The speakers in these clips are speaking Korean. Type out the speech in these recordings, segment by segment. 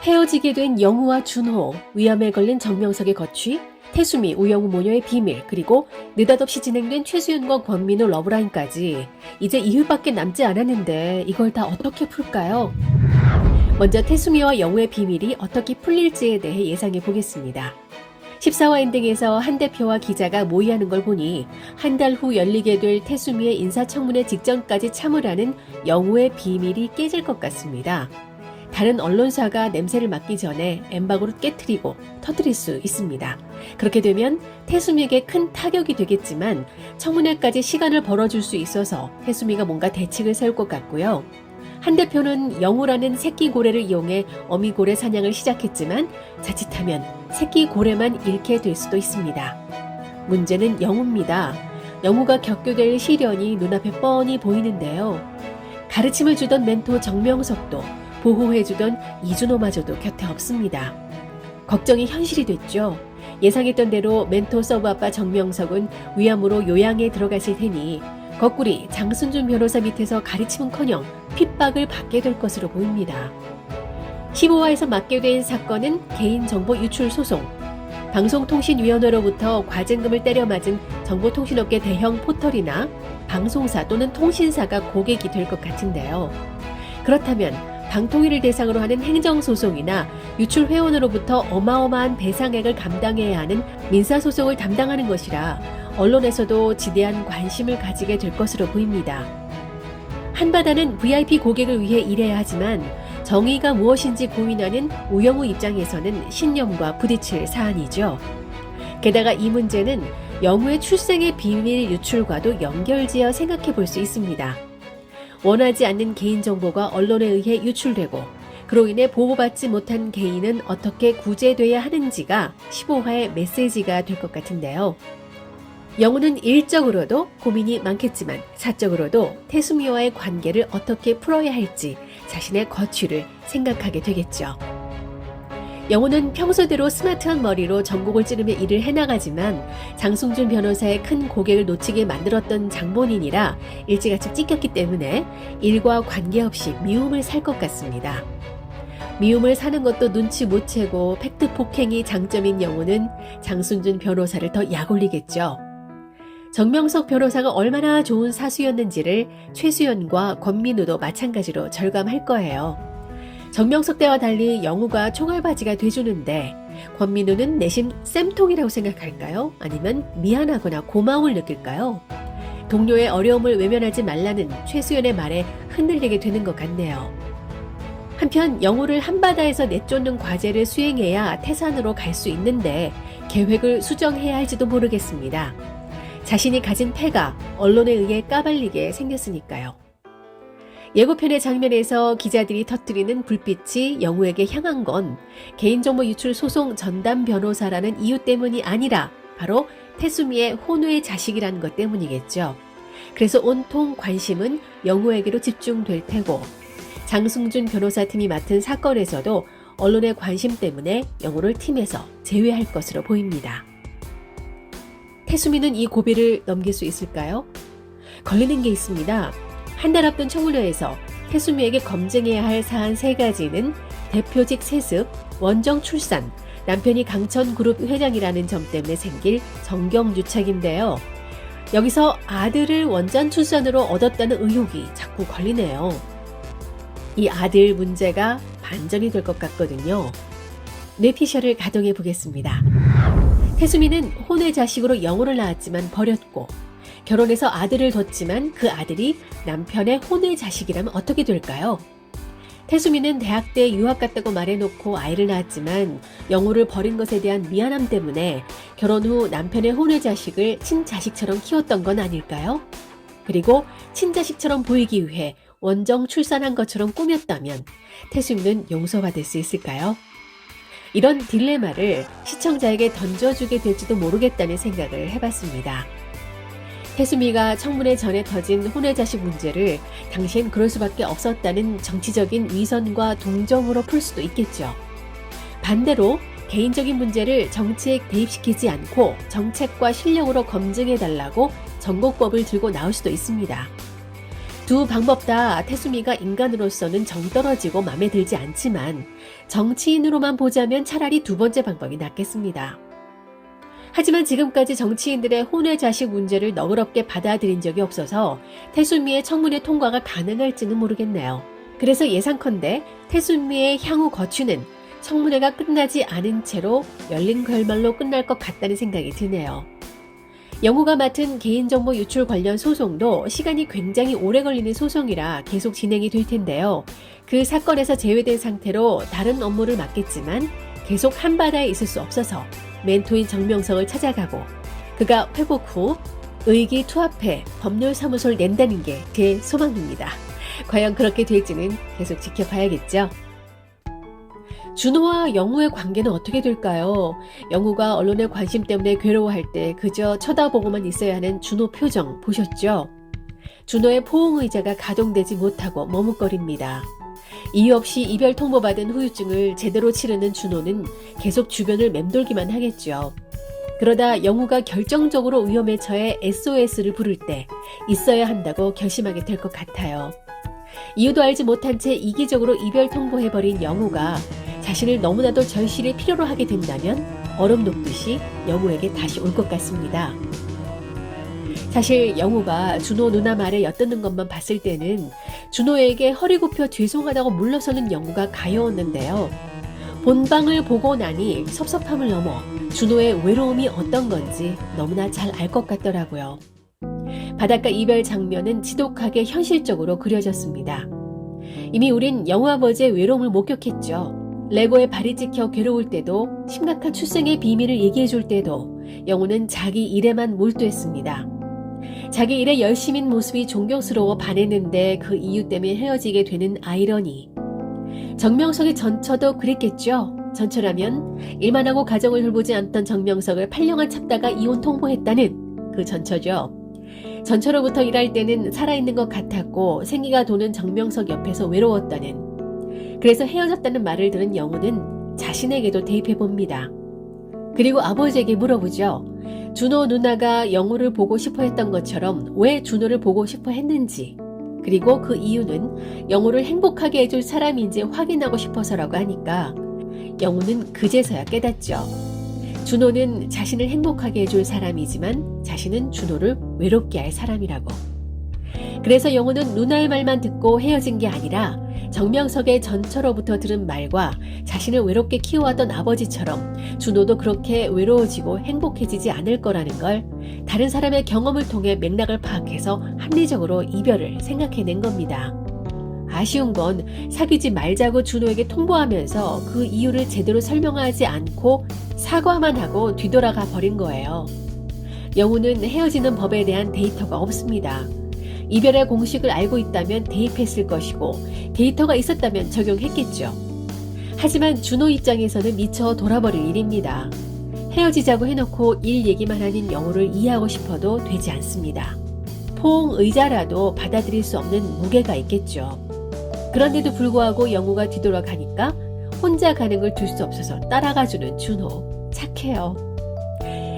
헤어지게 된 영우와 준호, 위험에 걸린 정명석의 거취, 태수미, 우영우 모녀의 비밀, 그리고 느닷없이 진행된 최수연과 권민우 러브라인까지 이제 2회밖에 남지 않았는데 이걸 다 어떻게 풀까요? 먼저 태수미와 영우의 비밀이 어떻게 풀릴지에 대해 예상해 보겠습니다. 14화 엔딩에서 한 대표와 기자가 모의하는 걸 보니 한 달 후 열리게 될 태수미의 인사청문회 직전까지 참으라는 영우의 비밀이 깨질 것 같습니다. 다른 언론사가 냄새를 맡기 전에 엠바고를 깨트리고 터뜨릴 수 있습니다. 그렇게 되면 태수미에게 큰 타격이 되겠지만 청문회까지 시간을 벌어줄 수 있어서 태수미가 뭔가 대책을 세울 것 같고요. 한 대표는 영우라는 새끼 고래를 이용해 어미 고래 사냥을 시작했지만 자칫하면 새끼 고래만 잃게 될 수도 있습니다. 문제는 영우입니다. 영우가 겪게 될 시련이 눈앞에 뻔히 보이는데요. 가르침을 주던 멘토 정명석도 보호해주던 이준호마저도 곁에 없습니다. 걱정이 현실이 됐죠. 예상했던 대로 멘토 서브아빠 정명석은 위암으로 요양에 들어갔을 테니 거꾸리 장순준 변호사 밑에서 가르침은커녕 핍박을 받게 될 것으로 보입니다. 15화에서 맡게 된 사건은 개인정보 유출 소송. 방송통신위원회로부터 과징금을 때려맞은 정보통신업계 대형 포털이나 방송사 또는 통신사가 고객이 될 것 같은데요. 그렇다면 방통위를 대상으로 하는 행정소송이나 유출회원으로부터 어마어마한 배상액을 감당해야 하는 민사소송을 담당하는 것이라 언론에서도 지대한 관심을 가지게 될 것으로 보입니다. 한바다는 VIP 고객을 위해 일해야 하지만 정의가 무엇인지 고민하는 우영우 입장에서는 신념과 부딪힐 사안이죠. 게다가 이 문제는 영우의 출생의 비밀 유출과도 연결지어 생각해 볼 수 있습니다. 원하지 않는 개인정보가 언론에 의해 유출되고 그로 인해 보호받지 못한 개인은 어떻게 구제돼야 하는지가 15화의 메시지가 될 것 같은데요. 영우는 일적으로도 고민이 많겠지만 사적으로도 태수미와의 관계를 어떻게 풀어야 할지 자신의 거취를 생각하게 되겠죠. 영우는 평소대로 스마트한 머리로 전곡을 찌르며 일을 해나가지만 장승준 변호사의 큰 고객을 놓치게 만들었던 장본인이라 일찌감치 찢겼기 때문에 일과 관계없이 미움을 살 것 같습니다. 미움을 사는 것도 눈치 못 채고 팩트 폭행이 장점인 영우는 장승준 변호사를 더 약올리겠죠. 정명석 변호사가 얼마나 좋은 사수였는지를 최수연과 권민우도 마찬가지로 절감할 거예요. 정명석 때와 달리 영우가 총알바지가 돼주는데 권민우는 내심 쌤통이라고 생각할까요? 아니면 미안하거나 고마움을 느낄까요? 동료의 어려움을 외면하지 말라는 최수연의 말에 흔들리게 되는 것 같네요. 한편 영우를 한바다에서 내쫓는 과제를 수행해야 태산으로 갈 수 있는데 계획을 수정해야 할지도 모르겠습니다. 자신이 가진 패가 언론에 의해 까발리게 생겼으니까요. 예고편의 장면에서 기자들이 터뜨리는 불빛이 영우에게 향한 건 개인정보 유출 소송 전담 변호사라는 이유 때문이 아니라 바로 태수미의 혼외 자식이라는 것 때문이겠죠. 그래서 온통 관심은 영우에게로 집중될 테고 장승준 변호사 팀이 맡은 사건에서도 언론의 관심 때문에 영우를 팀에서 제외할 것으로 보입니다. 태수미는 이 고비를 넘길 수 있을까요? 걸리는 게 있습니다. 한 달 앞둔 청문회에서 태수미에게 검증해야 할 사안 3가지는 대표직 세습, 원정 출산, 남편이 강천그룹 회장이라는 점 때문에 생길 정경유착인데요. 여기서 아들을 원전 출산으로 얻었다는 의혹이 자꾸 걸리네요. 이 아들 문제가 반전이 될 것 같거든요. 뇌피셜을 가동해 보겠습니다. 태수미는 혼외 자식으로 영우를 낳았지만 버렸고 결혼해서 아들을 뒀지만 그 아들이 남편의 혼외 자식이라면 어떻게 될까요? 태수미는 대학 때 유학 갔다고 말해놓고 아이를 낳았지만 영우를 버린 것에 대한 미안함 때문에 결혼 후 남편의 혼외 자식을 친자식처럼 키웠던 건 아닐까요? 그리고 친자식처럼 보이기 위해 원정 출산한 것처럼 꾸몄다면 태수미는 용서받을 수 있을까요? 이런 딜레마를 시청자에게 던져주게 될지도 모르겠다는 생각을 해봤습니다. 태수미가 청문회 전에 터진 혼외 자식 문제를 당시엔 그럴 수밖에 없었다는 정치적인 위선과 동정으로 풀 수도 있겠죠. 반대로 개인적인 문제를 정치에 대입시키지 않고 정책과 실력으로 검증해달라고 전곡법을 들고 나올 수도 있습니다. 두 방법 다 태수미가 인간으로서는 정떨어지고 마음에 들지 않지만 정치인으로만 보자면 차라리 두 번째 방법이 낫겠습니다. 하지만 지금까지 정치인들의 혼외 자식 문제를 너그럽게 받아들인 적이 없어서 태수미의 청문회 통과가 가능할지는 모르겠네요. 그래서 예상컨대 태수미의 향후 거취는 청문회가 끝나지 않은 채로 열린 결말로 끝날 것 같다는 생각이 드네요. 영우가 맡은 개인정보 유출 관련 소송도 시간이 굉장히 오래 걸리는 소송이라 계속 진행이 될 텐데요. 그 사건에서 제외된 상태로 다른 업무를 맡겠지만 계속 한바다에 있을 수 없어서 멘토인 정명석을 찾아가고 그가 회복 후 의기투합해 법률사무소를 낸다는 게 제 소망입니다. 과연 그렇게 될지는 계속 지켜봐야겠죠. 준호와 영우의 관계는 어떻게 될까요? 영우가 언론의 관심 때문에 괴로워할 때 그저 쳐다보고만 있어야 하는 준호 표정 보셨죠? 준호의 포옹의자가 가동되지 못하고 머뭇거립니다. 이유 없이 이별 통보받은 후유증을 제대로 치르는 준호는 계속 주변을 맴돌기만 하겠죠. 그러다 영우가 결정적으로 위험에 처해 SOS를 부를 때 있어야 한다고 결심하게 될 것 같아요. 이유도 알지 못한 채 이기적으로 이별 통보해버린 영우가 자신을 너무나도 절실히 필요로 하게 된다면 얼음 녹듯이 영우에게 다시 올 것 같습니다. 사실 영우가 준호 누나 말에 엿듣는 것만 봤을 때는 준호에게 허리 굽혀 죄송하다고 물러서는 영우가 가여웠는데요. 본방을 보고 나니 섭섭함을 넘어 준호의 외로움이 어떤 건지 너무나 잘 알 것 같더라고요. 바닷가 이별 장면은 지독하게 현실적으로 그려졌습니다. 이미 우린 영우 아버지의 외로움을 목격했죠. 레고에 발이 찍혀 괴로울 때도 심각한 출생의 비밀을 얘기해 줄 때도 영우는 자기 일에만 몰두했습니다. 자기 일에 열심인 모습이 존경스러워 반했는데 그 이유 때문에 헤어지게 되는 아이러니. 정명석의 전처도 그랬겠죠. 전처라면 일만 하고 가정을 돌보지 않던 정명석을 8년간 참다가 이혼 통보했다는 그 전처죠. 전처로부터 일할 때는 살아있는 것 같았고 생기가 도는 정명석 옆에서 외로웠다는. 그래서 헤어졌다는 말을 들은 영우는 자신에게도 대입해봅니다. 그리고 아버지에게 물어보죠. 준호 누나가 영우를 보고 싶어 했던 것처럼 왜 준호를 보고 싶어 했는지, 그리고 그 이유는 영우를 행복하게 해줄 사람인지 확인하고 싶어서라고 하니까 영우는 그제서야 깨닫죠. 준호는 자신을 행복하게 해줄 사람이지만 자신은 준호를 외롭게 할 사람이라고. 그래서 영우는 누나의 말만 듣고 헤어진 게 아니라 정명석의 전처로부터 들은 말과 자신을 외롭게 키워왔던 아버지처럼 준호도 그렇게 외로워지고 행복해지지 않을 거라는 걸 다른 사람의 경험을 통해 맥락을 파악해서 합리적으로 이별을 생각해낸 겁니다. 아쉬운 건 사귀지 말자고 준호에게 통보하면서 그 이유를 제대로 설명하지 않고 사과만 하고 뒤돌아가 버린 거예요. 영우는 헤어지는 법에 대한 데이터가 없습니다. 이별의 공식을 알고 있다면 대입했을 것이고 데이터가 있었다면 적용했겠죠. 하지만 준호 입장에서는 미쳐 돌아버릴 일입니다. 헤어지자고 해놓고 일 얘기만 하는 영우를 이해하고 싶어도 되지 않습니다. 포옹의자라도 받아들일 수 없는 무게가 있겠죠. 그런데도 불구하고 영우가 뒤돌아가니까 혼자 가는 걸 둘 수 없어서 따라가주는 준호. 착해요.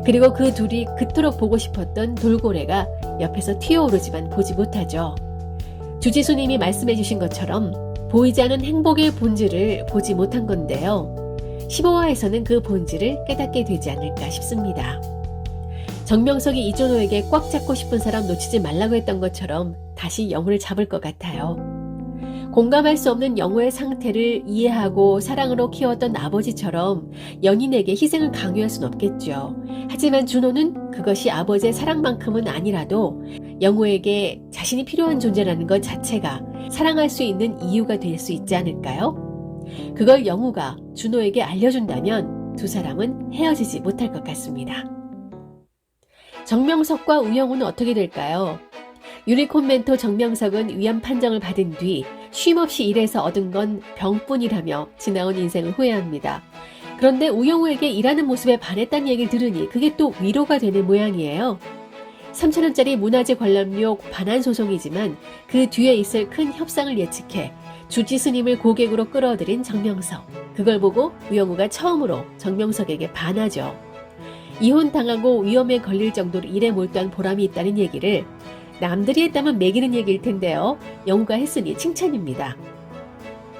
그리고 그 둘이 그토록 보고 싶었던 돌고래가 옆에서 튀어오르지만 보지 못하죠. 주지수님이 말씀해 주신 것처럼 보이지 않는 행복의 본질을 보지 못한 건데요. 15화에서는 그 본질을 깨닫게 되지 않을까 싶습니다. 정명석이 이준호에게 꽉 잡고 싶은 사람 놓치지 말라고 했던 것처럼 다시 영우를 잡을 것 같아요. 공감할 수 없는 영우의 상태를 이해하고 사랑으로 키웠던 아버지처럼 연인에게 희생을 강요할 순 없겠죠. 하지만 준호는 그것이 아버지의 사랑만큼은 아니라도 영우에게 자신이 필요한 존재라는 것 자체가 사랑할 수 있는 이유가 될 수 있지 않을까요? 그걸 영우가 준호에게 알려준다면 두 사람은 헤어지지 못할 것 같습니다. 정명석과 우영우는 어떻게 될까요? 유니콘 멘토 정명석은 위험 판정을 받은 뒤 쉼없이 일해서 얻은 건 병뿐이라며 지나온 인생을 후회합니다. 그런데 우영우에게 일하는 모습에 반했다는 얘기를 들으니 그게 또 위로가 되는 모양이에요. 3,000원짜리 문화재 관람료 반환 소송이지만 그 뒤에 있을 큰 협상을 예측해 주지스님을 고객으로 끌어들인 정명석. 그걸 보고 우영우가 처음으로 정명석에게 반하죠. 이혼당하고 위험에 걸릴 정도로 일에 몰두한 보람이 있다는 얘기를 남들이 했다면 매기는 얘기일 텐데요. 영우가 했으니 칭찬입니다.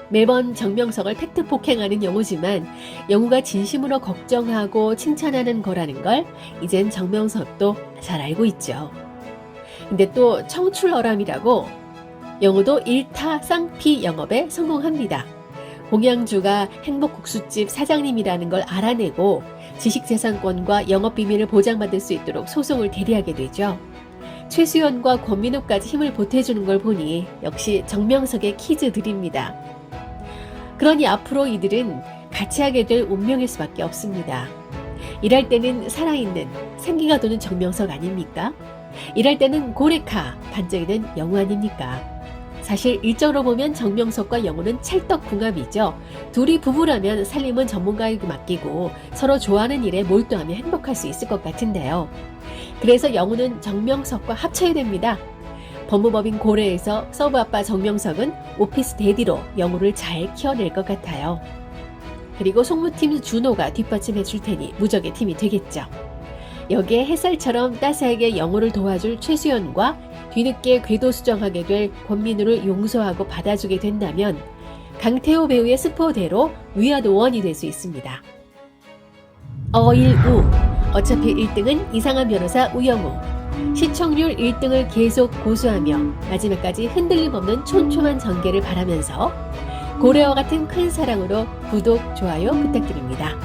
매번 정명석을 팩트 폭행하는 영우지만 영우가 진심으로 걱정하고 칭찬하는 거라는 걸 이젠 정명석도 잘 알고 있죠. 근데 또 청출어람이라고 영우도 일타쌍피 영업에 성공합니다. 공양주가 행복국수집 사장님이라는 걸 알아내고 지식재산권과 영업비밀을 보장받을 수 있도록 소송을 대리하게 되죠. 최수연과 권민호까지 힘을 보태주는 걸 보니 역시 정명석의 퀴즈들입니다. 그러니 앞으로 이들은 같이 하게 될 운명일 수밖에 없습니다. 일할 때는 살아있는 생기가 도는 정명석 아닙니까? 일할 때는 고레카, 반짝이는 영우 아닙니까? 사실 일적으로 보면 정명석과 영우는 찰떡궁합이죠. 둘이 부부라면 살림은 전문가에게 맡기고 서로 좋아하는 일에 몰두하며 행복할 수 있을 것 같은데요. 그래서 영우는 정명석과 합쳐야 됩니다. 법무법인 고래에서 서브아빠 정명석은 오피스 대디로 영우를 잘 키워낼 것 같아요. 그리고 송무팀 준호가 뒷받침해 줄 테니 무적의 팀이 되겠죠. 여기에 햇살처럼 따스하게 영우를 도와줄 최수연과 뒤늦게 궤도 수정하게 될 권민우를 용서하고 받아주게 된다면 강태호 배우의 스포대로 위아더 원이 될 수 있습니다. 어일우, 어차피 1등은 이상한 변호사 우영우, 시청률 1등을 계속 고수하며 마지막까지 흔들림 없는 촘촘한 전개를 바라면서 고래와 같은 큰 사랑으로 구독, 좋아요 부탁드립니다.